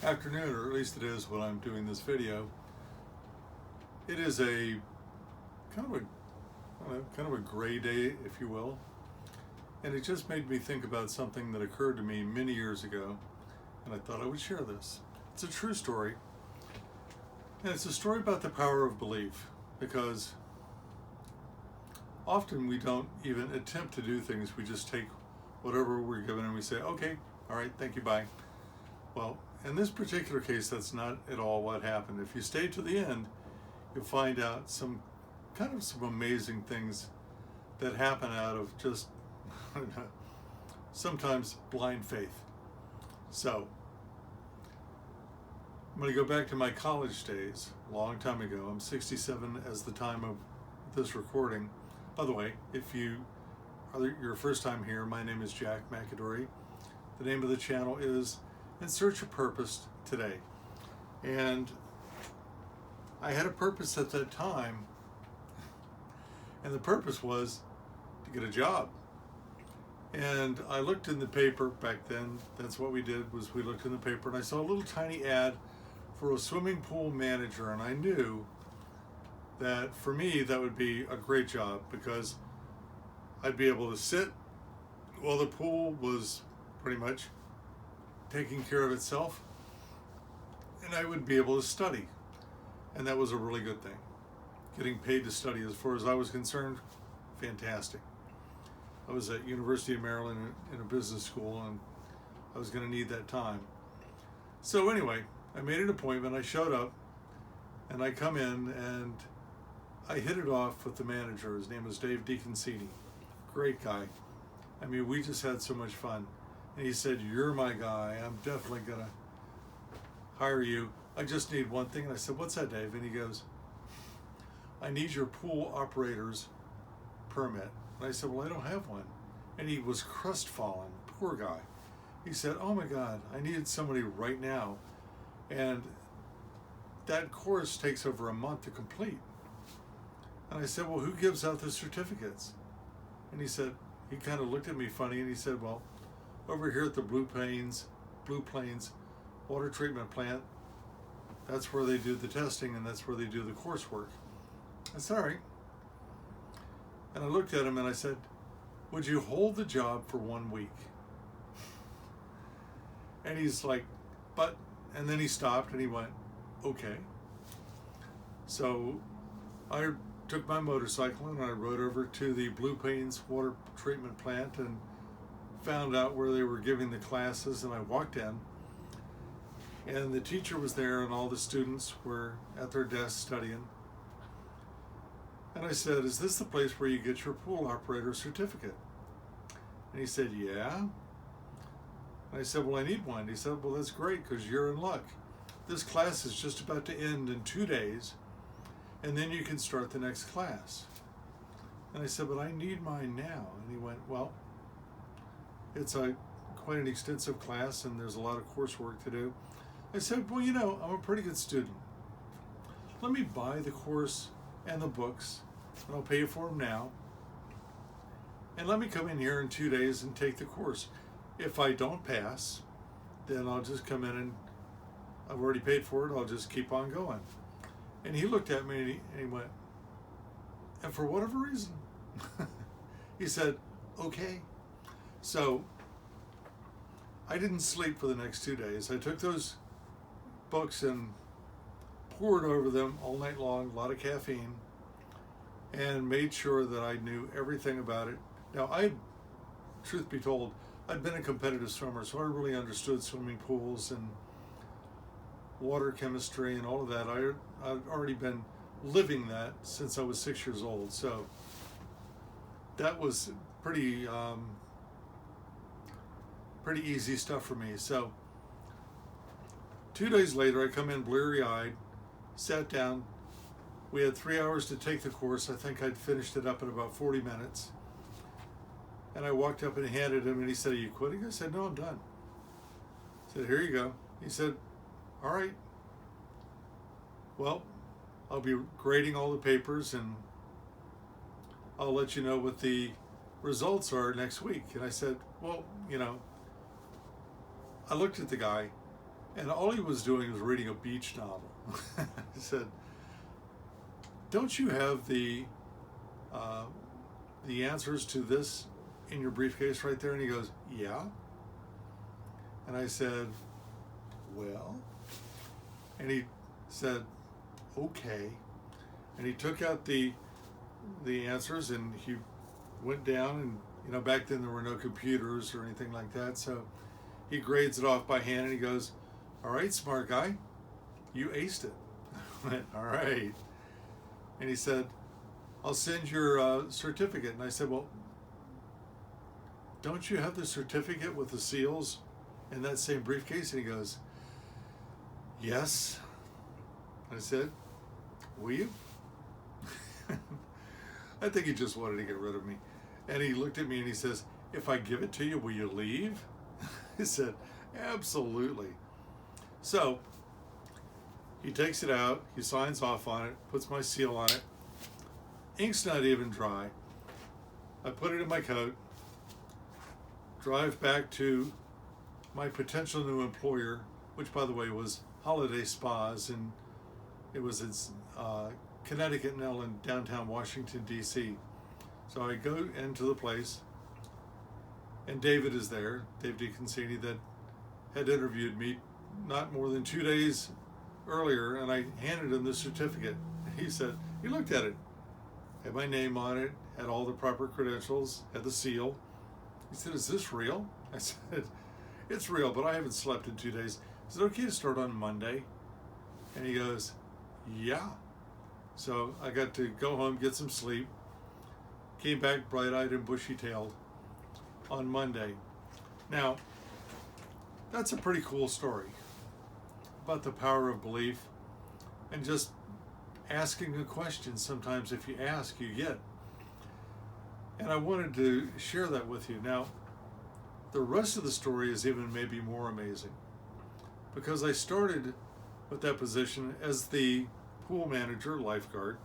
afternoon, or at least it is when I'm doing this video. It is a kind of a kind of a gray day, if you will, and it just made me think about something that occurred to me many years ago, and I thought I would share this. It's a true story, and it's a story about the power of belief, because often we don't even attempt to do things. We just take whatever we're given and we say, okay, all right, thank you, bye. Well, in this particular case, that's not at all what happened. If you stay to the end, you'll find out some amazing things that happen out of just sometimes blind faith. So I'm going to go back to my college days, a long time ago. I'm 67 as the time of this recording. By the way, if you are your first time here, my name is Jack McAdory. The name of the channel is In Search of Purpose Today. And I had a purpose at that time, and the purpose was to get a job. And I looked in the paper back then. That's what we did, was we looked in the paper, and I saw a little tiny ad for a swimming pool manager, and I knew that for me that would be a great job, because I'd be able to sit while the pool was pretty much taking care of itself, and I would be able to study, and that was a really good thing. Getting paid to study, as far as I was concerned, fantastic. I was at University of Maryland in a business school, and I was going to need that time. So anyway, I made an appointment. I showed up, and I come in, and I hit it off with the manager. His name was Dave DeConcini. Great guy. I mean, we just had so much fun. And he said, "You're my guy. I'm definitely going to hire you. I just need one thing." And I said, "What's that, Dave?" And he goes, "I need your pool operator's permit." And I said, "Well, I don't have one." And he was crestfallen. Poor guy. He said, "Oh my God, I needed somebody right now. And that course takes over a month to complete." And I said, "Well, who gives out the certificates?" And he said, he kind of looked at me funny, and he said, "Well, over here at the Blue Plains water treatment plant, that's where they do the testing, and that's where they do the coursework." I said, "All right." And I looked at him and I said, "Would you hold the job for 1 week?" And he's like, "But," and then he stopped and he went, "Okay." So I took my motorcycle and I rode over to the Blue Plains water treatment plant and found out where they were giving the classes, and I walked in, and the teacher was there and all the students were at their desks studying. And I said, "Is this the place where you get your pool operator certificate?" And he said, "Yeah." And I said, "Well, I need one." He said, "Well, that's great, because you're in luck. This class is just about to end in 2 days, and then you can start the next class." And I said, "But I need mine now." And he went, "Well, it's quite an extensive class, and there's a lot of coursework to do." I said, "Well, I'm a pretty good student. Let me buy the course and the books, and I'll pay you for them now. And let me come in here in 2 days and take the course. If I don't pass, then I'll just come in, and I've already paid for it. I'll just keep on going." And he looked at me and he went, "And for whatever reason," he said, "Okay." So I didn't sleep for the next 2 days. I took those books and poured over them all night long, a lot of caffeine, and made sure that I knew everything about it. Now, truth be told, I'd been a competitive swimmer, so I really understood swimming pools and water chemistry and all of that. I'd already been living that since I was 6 years old, so that was pretty easy stuff for me. So 2 days later, I come in bleary-eyed, sat down. We had 3 hours to take the course. I think I'd finished it up in about 40 minutes. And I walked up and handed him, and he said, "Are you quitting?" I said, "No, I'm done." I said, "Here you go." He said, "All right. Well, I'll be grading all the papers, and I'll let you know what the results are next week." And I said, "Well, I looked at the guy, And all he was doing was reading a beach novel. He said, "Don't you have the answers to this in your briefcase right there?" And he goes, "Yeah." And I said, "Well," and he said, "Okay." And he took out the answers, and he went down, and back then there were no computers or anything like that, so he grades it off by hand, and he goes, "All right, smart guy, you aced it." I went, "All right." And he said, "I'll send your certificate." And I said, "Well, don't you have the certificate with the seals in that same briefcase?" And he goes, "Yes." I said, "Will you?" I think he just wanted to get rid of me. And he looked at me and he says, "If I give it to you, will you leave?" I said, "Absolutely." So he takes it out, he signs off on it, puts my seal on it. Ink's not even dry. I put it in my coat, drive back to my potential new employer, which, by the way, was Holiday Spas, and it was in Connecticut, now in downtown Washington, D.C. So I go into the place, and David is there, Dave DeConcini, that had interviewed me not more than 2 days earlier, and I handed him the certificate. He said, he looked at it, had my name on it, had all the proper credentials, had the seal. He said, "Is this real?" I said, "It's real, but I haven't slept in 2 days. Is it okay to start on Monday?" And he goes, "Yeah." So I got to go home, get some sleep, came back bright-eyed and bushy-tailed on Monday. Now, that's a pretty cool story about the power of belief and just asking a question. Sometimes if you ask, you get. And I wanted to share that with you. Now, the rest of the story is even maybe more amazing, because I started with that position as the pool manager lifeguard.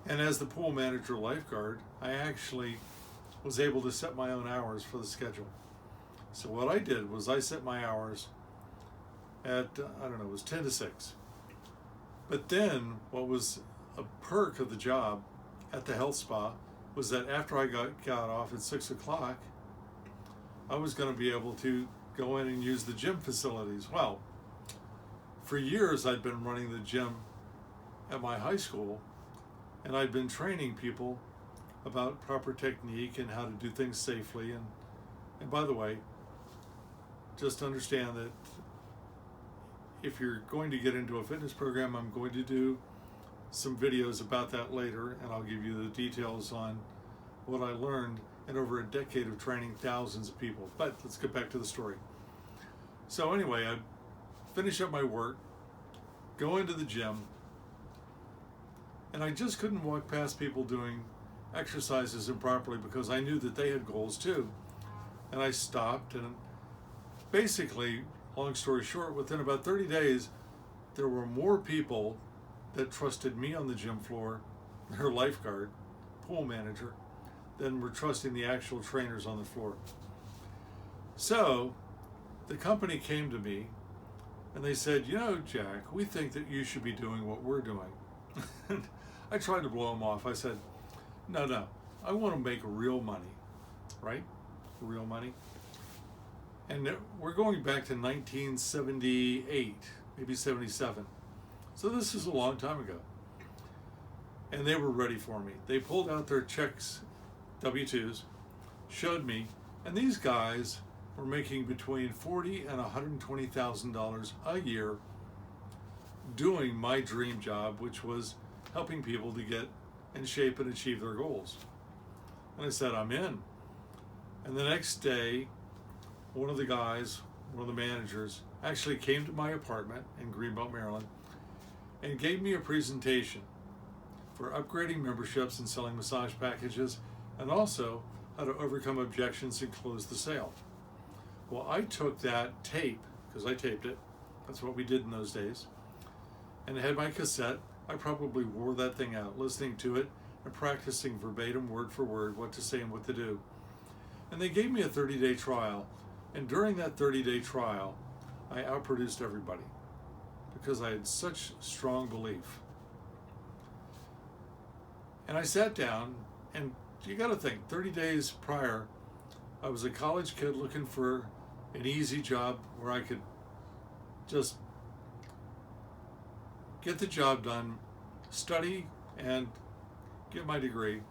And as the pool manager lifeguard, I actually was able to set my own hours for the schedule. So what I did was I set my hours at, it was 10 to 6. But then what was a perk of the job at the health spa was that after I got off at 6 o'clock, I was going to be able to go in and use the gym facilities. Well, for years I'd been running the gym at my high school, and I'd been training people about proper technique and how to do things safely. And by the way, just understand that if you're going to get into a fitness program, I'm going to do some videos about that later, and I'll give you the details on what I learned in over a decade of training thousands of people. But let's get back to the story. So anyway, I finish up my work, go into the gym, and I just couldn't walk past people doing exercises improperly because I knew that they had goals too. And I stopped, and basically, long story short, within about 30 days, there were more people that trusted me on the gym floor, their lifeguard, pool manager, than were trusting the actual trainers on the floor. So the company came to me and they said, "Jack, we think that you should be doing what we're doing." And I tried to blow them off. I said, no, I want to make real money, right? Real money. And we're going back to 1978, maybe 77. So this is a long time ago. And they were ready for me. They pulled out their checks, W-2s, showed me, and these guys were making between $40,000 and $120,000 a year doing my dream job, which was helping people to get in shape and achieve their goals. And I said, I'm in. And the next day, one of the guys, one of the managers, actually came to my apartment in Greenbelt, Maryland, and gave me a presentation for upgrading memberships and selling massage packages, and also how to overcome objections and close the sale. Well, I took that tape, because I taped it, that's what we did in those days, and I had my cassette. I probably wore that thing out, listening to it and practicing verbatim, word for word, what to say and what to do. And they gave me a 30-day trial, and during that 30-day trial, I outproduced everybody because I had such strong belief. And I sat down, and you got to think, 30 days prior, I was a college kid looking for an easy job where I could just get the job done, study, and get my degree.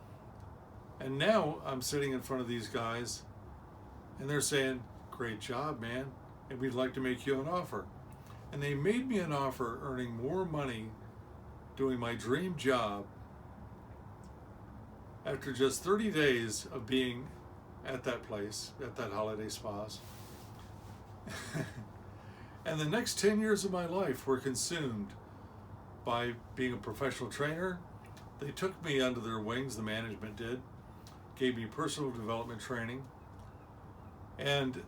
And now I'm sitting in front of these guys, and they're saying, "Great job, man, and we'd like to make you an offer." And they made me an offer earning more money doing my dream job after just 30 days of being at that place, at that holiday spas. And the next 10 years of my life were consumed by being a professional trainer. They took me under their wings, the management did, gave me personal development training, and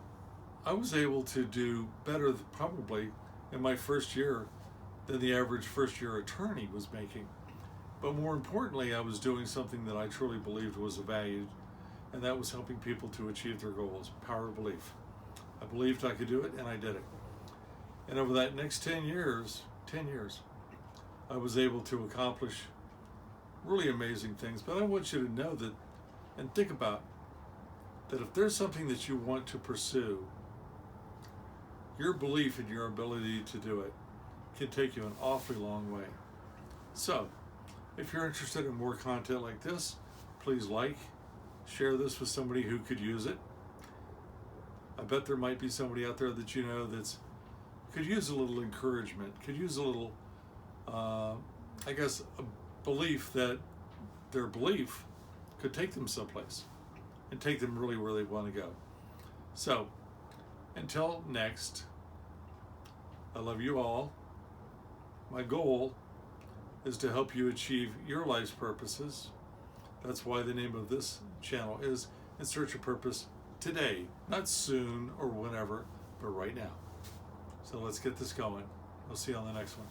I was able to do better probably in my first year than the average first-year attorney was making. But more importantly, I was doing something that I truly believed was valued, and that was helping people to achieve their goals. Power of belief. I believed I could do it, and I did it. And over that next 10 years, I was able to accomplish really amazing things. But I want you to know that, and think about, that if there's something that you want to pursue, your belief in your ability to do it can take you an awfully long way. So, if you're interested in more content like this, please share this with somebody who could use it. I bet there might be somebody out there that you know that's could use a little encouragement, could use a little, a belief that their belief could take them someplace and take them really where they want to go. So, until next, I love you all. My goal is to help you achieve your life's purposes. That's why the name of this channel is In Search of Purpose Today, not soon or whenever, but right now. So let's get this going. We'll see you on the next one.